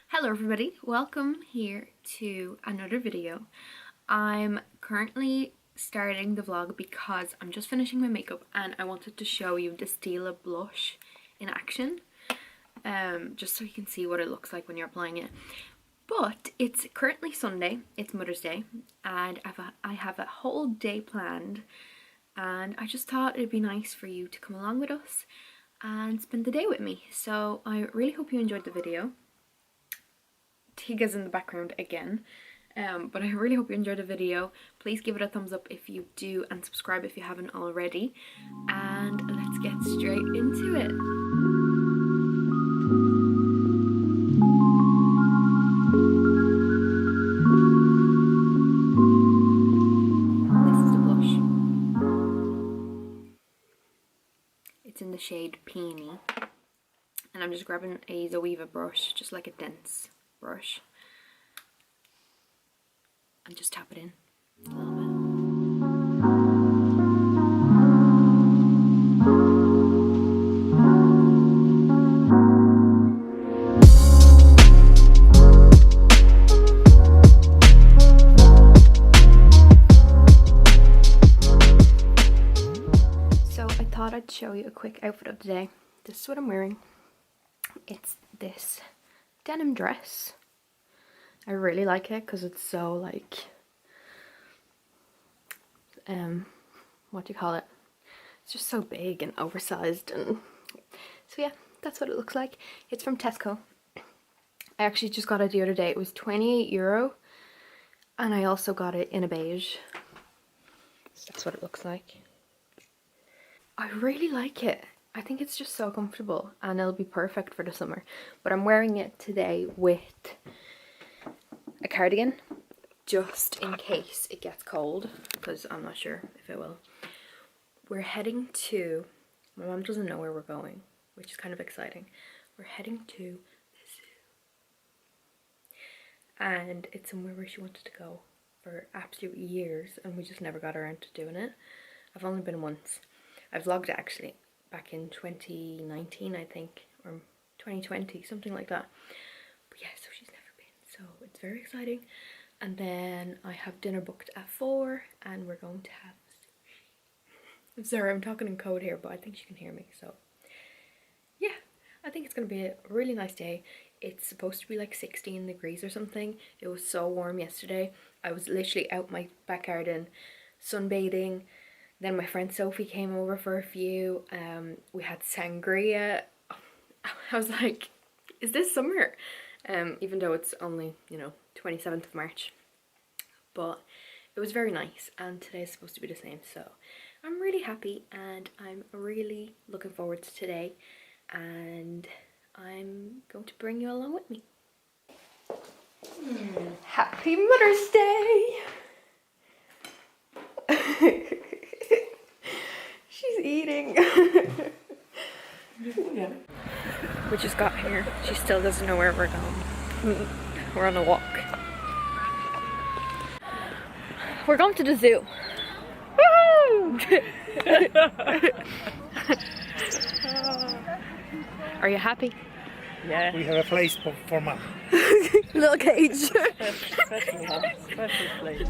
Hello everybody, welcome here to another video. I'm currently starting the vlog because I'm just finishing my makeup and I wanted to show you the Stila blush in action, just so you can see what it looks like when you're applying it. But it's currently Sunday, it's Mother's Day, and I have a whole day planned, and I just thought it'd be nice for you to come along with us and spend the day with me. So I really hope you enjoyed the video. Tiga's in the background again, but I really hope you enjoyed the video. Please give it a thumbs up if you do and subscribe if you haven't already, and let's get straight into it. This is the blush. It's in the shade Peony, and I'm just grabbing a Zoeva brush, just like a dense brush, and just tap it in a little bit. So I thought I'd show you a quick outfit of the day. This is what I'm wearing. It's this denim dress. I really like it because it's so like what do you call it? It's just so big and oversized, and so yeah, that's what it looks like. It's from Tesco. I actually just got it the other day. It was €28, and I also got it in a beige. So that's what it looks like. I really like it. I think it's just so comfortable and it'll be perfect for the summer. But I'm wearing it today with a cardigan, just in case it gets cold, because I'm not sure if it will. We're heading to, my mom doesn't know where we're going, which is kind of exciting. We're heading to the zoo. And it's somewhere where she wanted to go for absolute years, and we just never got around to doing it. I've only been once. I vlogged it actually back in 2019, I think, or 2020, something like that. But yeah, so she's never been, so it's very exciting. And then I have dinner booked at 4, and we're going to have sushi. I'm sorry, I'm talking in code here, but I think she can hear me. So yeah, I think it's gonna be a really nice day. It's supposed to be like 16 degrees or something. It was so warm yesterday. I was literally out my back garden sunbathing. Then my friend Sophie came over for a few. We had sangria. I was like, is this summer? Even though it's only, 27th of March. But it was very nice, and today is supposed to be the same. So I'm really happy, and I'm really looking forward to today. And I'm going to bring you along with me. Happy Mother's Day! She's eating. Yeah. We just got here. She still doesn't know where we're going. We're on a walk. We're going to the zoo. Woohoo! Are you happy? Yeah. We have a place for Mom. Little cage. Special place.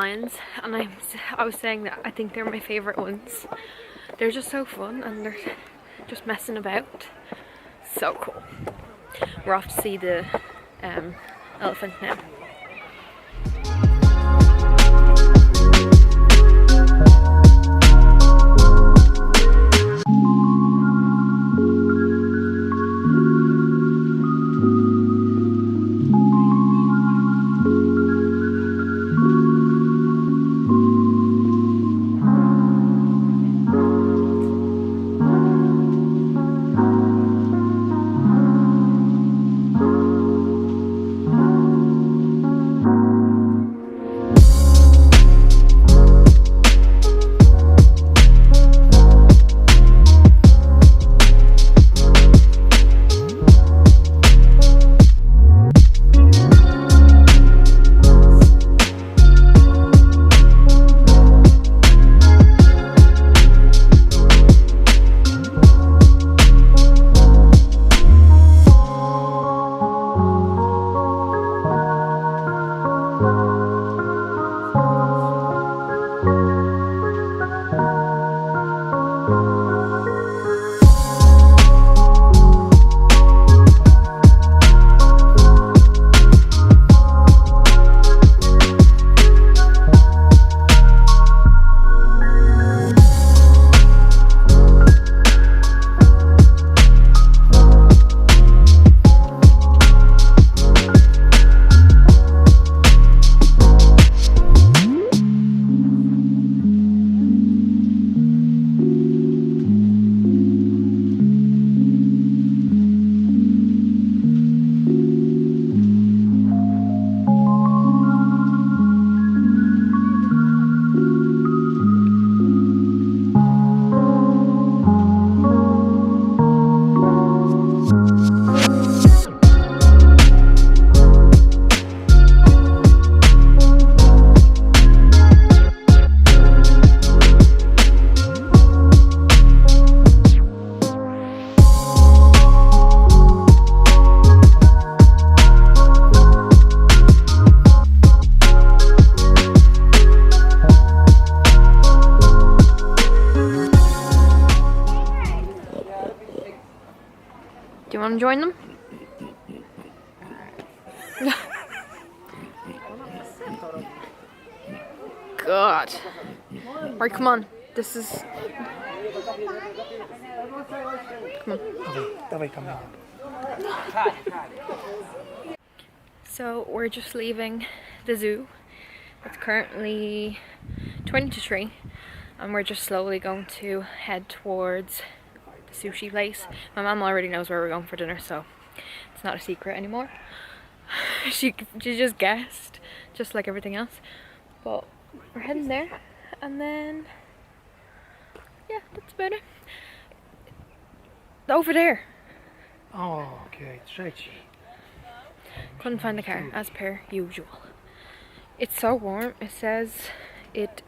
lions, and I was saying that I think they're my favourite ones. They're just so fun and they're just messing about. So cool. We're off to see the elephant now. Do you want to join them? God. Right, come on. This is... Come on. So we're just leaving the zoo. It's currently 20 to 3 and we're just slowly going to head towards the sushi place. My mum already knows where we're going for dinner, so it's not a secret anymore. she just guessed, just like everything else. But we're heading there, and then yeah, that's about it. Over there. Oh, okay, stretchy. Couldn't find the car, as per usual. It's so warm. It says it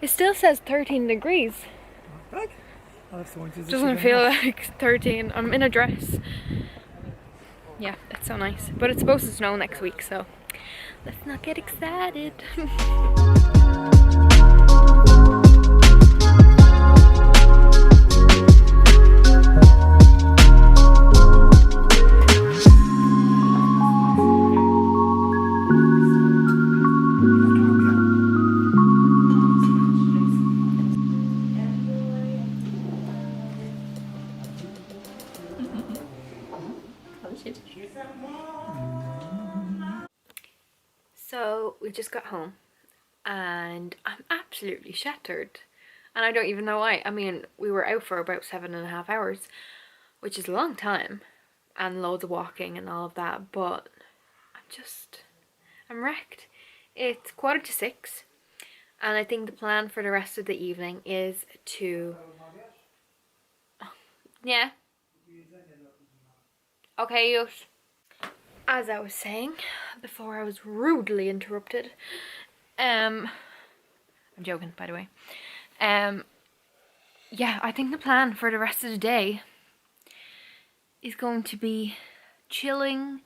still says 13 degrees. Doesn't feel like 13. I'm in a dress. Yeah, it's so nice. But it's supposed to snow next week, so let's not get excited. So we just got home and I'm absolutely shattered, and I don't even know why. I mean, we were out for about 7.5 hours, which is a long time, and loads of walking and all of that, but I'm wrecked. It's 6:15 and I think the plan for the rest of the evening is to... Yeah. Okay, yes. As I was saying before I was rudely interrupted, I'm joking, by the way. Yeah, I think the plan for the rest of the day is going to be chilling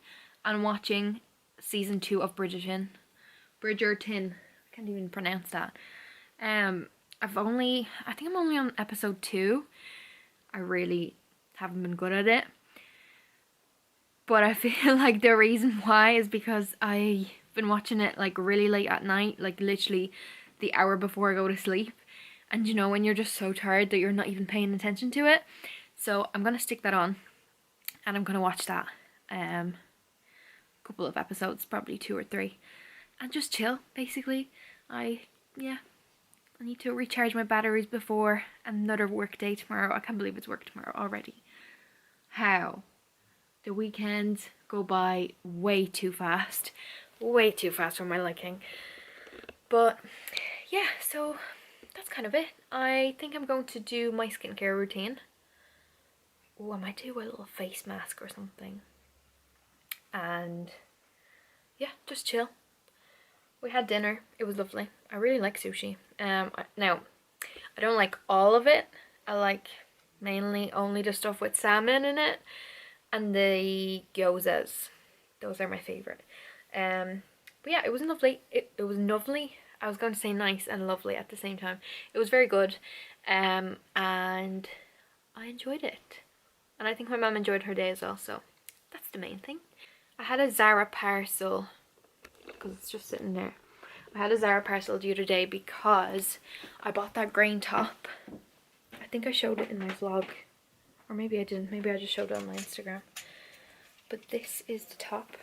and watching season 2 of Bridgerton Bridgerton. I can't even pronounce that. I think I'm only on episode 2. I really haven't been good at it. But I feel like the reason why is because I've been watching it like really late at night, like literally the hour before I go to sleep. And you know when you're just so tired that you're not even paying attention to it. So I'm gonna stick that on and I'm gonna watch that. Couple of episodes, probably 2 or 3. And just chill, basically. I need to recharge my batteries before another work day tomorrow. I can't believe it's work tomorrow already. How? The weekends go by way too fast. Way too fast for my liking. But yeah, so that's kind of it. I think I'm going to do my skincare routine. Oh, I might do a little face mask or something. And yeah, just chill. We had dinner. It was lovely. I really like sushi. Now, I don't like all of it. I like mainly only the stuff with salmon in it and the gyozas. Those are my favourite. But yeah, it was lovely. It was lovely. I was going to say nice and lovely at the same time. It was very good. And I enjoyed it. And I think my mum enjoyed her day as well, so that's the main thing. I had a Zara parcel, because it's just sitting there. I had a Zara parcel the other day because I bought that green top. I think I showed it in my vlog. Or maybe I didn't. Maybe I just showed it on my Instagram. But this is the top.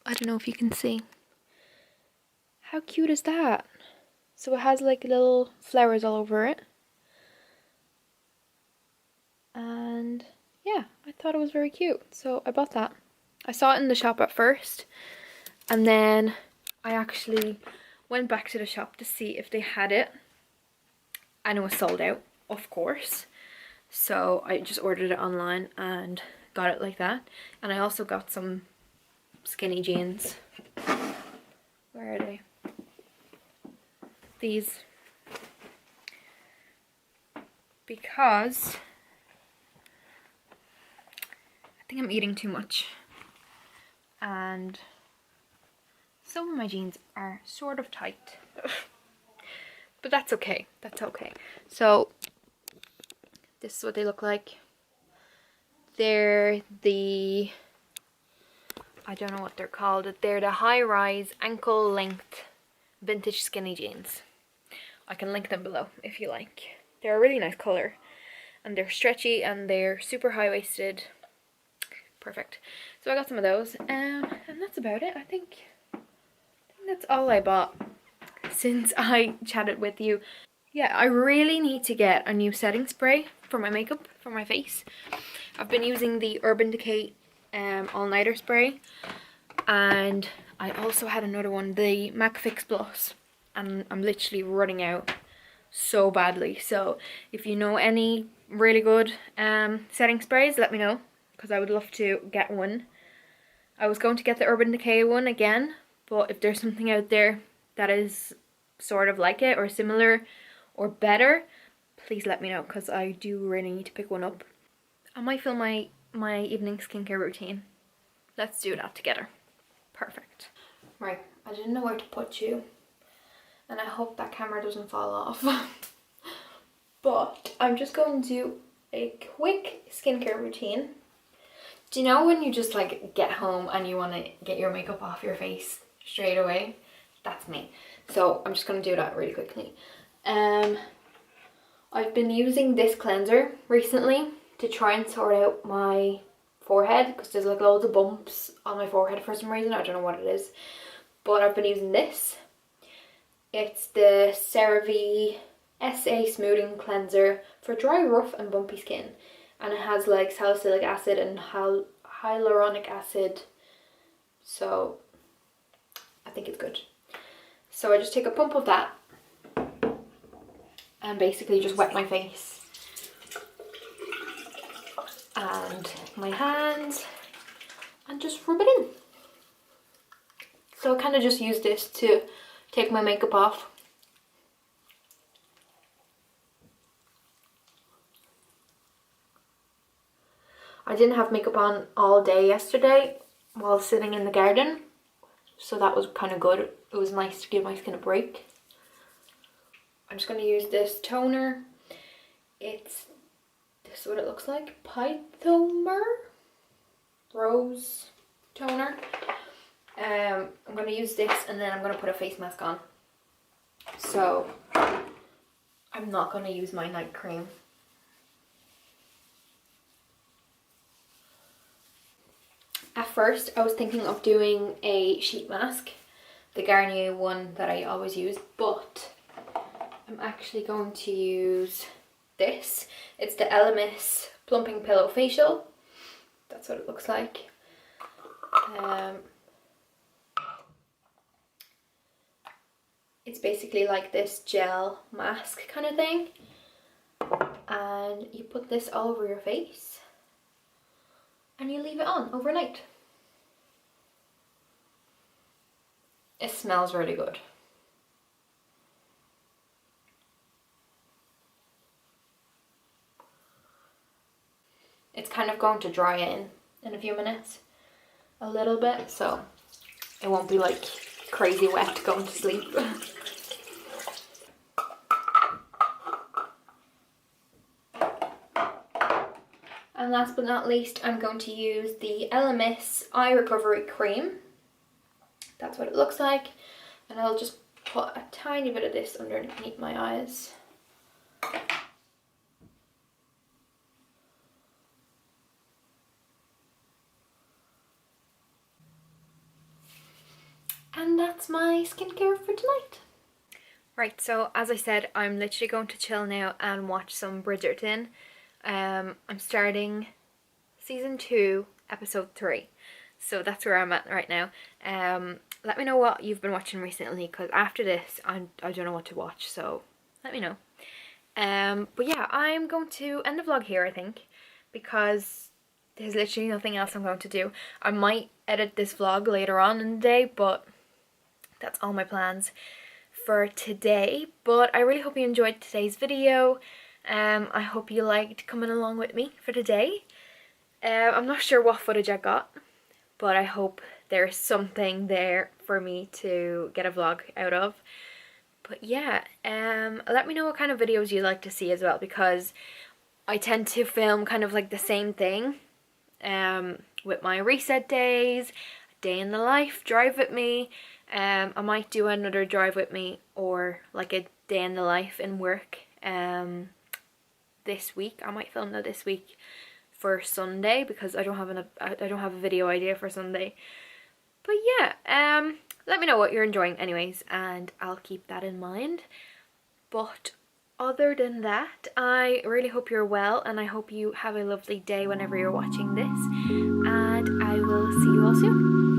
I don't know if you can see. How cute is that? So it has like little flowers all over it. And yeah, I thought it was very cute. So I bought that. I saw it in the shop at first. And then I actually went back to the shop to see if they had it. And it was sold out, of course. So I just ordered it online and got it like that. And I also got some skinny jeans. Where are they? These. Because I think I'm eating too much. And some of my jeans are sort of tight. But that's okay. That's okay. So this is what they look like. They're the, I don't know what they're called. They're the high-rise ankle length vintage skinny jeans. I can link them below if you like. They're a really nice colour. And they're stretchy and they're super high-waisted. Perfect. So I got some of those. And that's about it. I think that's all I bought since I chatted with you. Yeah, I really need to get a new setting spray for my makeup, for my face. I've been using the Urban Decay all-nighter spray. And I also had another one, the MAC Fix Plus. And I'm literally running out so badly. So if you know any really good setting sprays, let me know. Because I would love to get one. I was going to get the Urban Decay one again. But if there's something out there that is sort of like it or similar or better, please let me know, because I do really need to pick one up. I might film my evening skincare routine. Let's do that together. Perfect. Right, I didn't know where to put you, and I hope that camera doesn't fall off. But I'm just going to do a quick skincare routine. Do you know when you just like get home and you want to get your makeup off your face straight away? That's me. So I'm just going to do that really quickly. I've been using this cleanser recently to try and sort out my forehead, because there's like loads of bumps on my forehead for some reason. I don't know what it is. But I've been using this. It's the CeraVe SA Smoothing Cleanser for dry, rough and bumpy skin. And it has like salicylic acid and hyaluronic acid. So I think it's good. So I just take a pump of that and basically just wet my face and my hands and just rub it in. So I kind of just use this to take my makeup off. I didn't have makeup on all day yesterday while sitting in the garden, so that was kind of good. It was nice to give my skin a break. I'm just going to use this toner. This is what it looks like. Pythomer Rose Toner. I'm going to use this and then I'm going to put a face mask on. So I'm not going to use my night cream. At first I was thinking of doing a sheet mask, the Garnier one that I always use, but I'm actually going to use this. It's the Elemis Plumping Pillow Facial. That's what it looks like. It's basically like this gel mask kind of thing. And you put this all over your face. And you leave it on overnight. It smells really good. It's kind of going to dry in a few minutes. A little bit, so it won't be like crazy wet going to sleep. And last but not least, I'm going to use the Elemis Eye Recovery Cream. That's what it looks like. And I'll just put a tiny bit of this underneath my eyes. And that's my skincare for tonight. Right, so as I said, I'm literally going to chill now and watch some Bridgerton. I'm starting season 2, episode 3. So that's where I'm at right now. Let me know what you've been watching recently, because after this, I don't know what to watch, so let me know. But yeah, I'm going to end the vlog here, I think, because there's literally nothing else I'm going to do. I might edit this vlog later on in the day, but that's all my plans for today. But I really hope you enjoyed today's video. I hope you liked coming along with me for today. I'm not sure what footage I got, but I hope there's something there for me to get a vlog out of. But yeah, let me know what kind of videos you like to see as well, because I tend to film kind of like the same thing with my reset days, day in the life, drive with me. I might do another drive with me or like a day in the life in work this week. I might film that this week for Sunday, because I don't have a video idea for Sunday. But yeah, let me know what you're enjoying anyways, and I'll keep that in mind. But other than that, I really hope you're well, and I hope you have a lovely day whenever you're watching this, and I will see you all soon.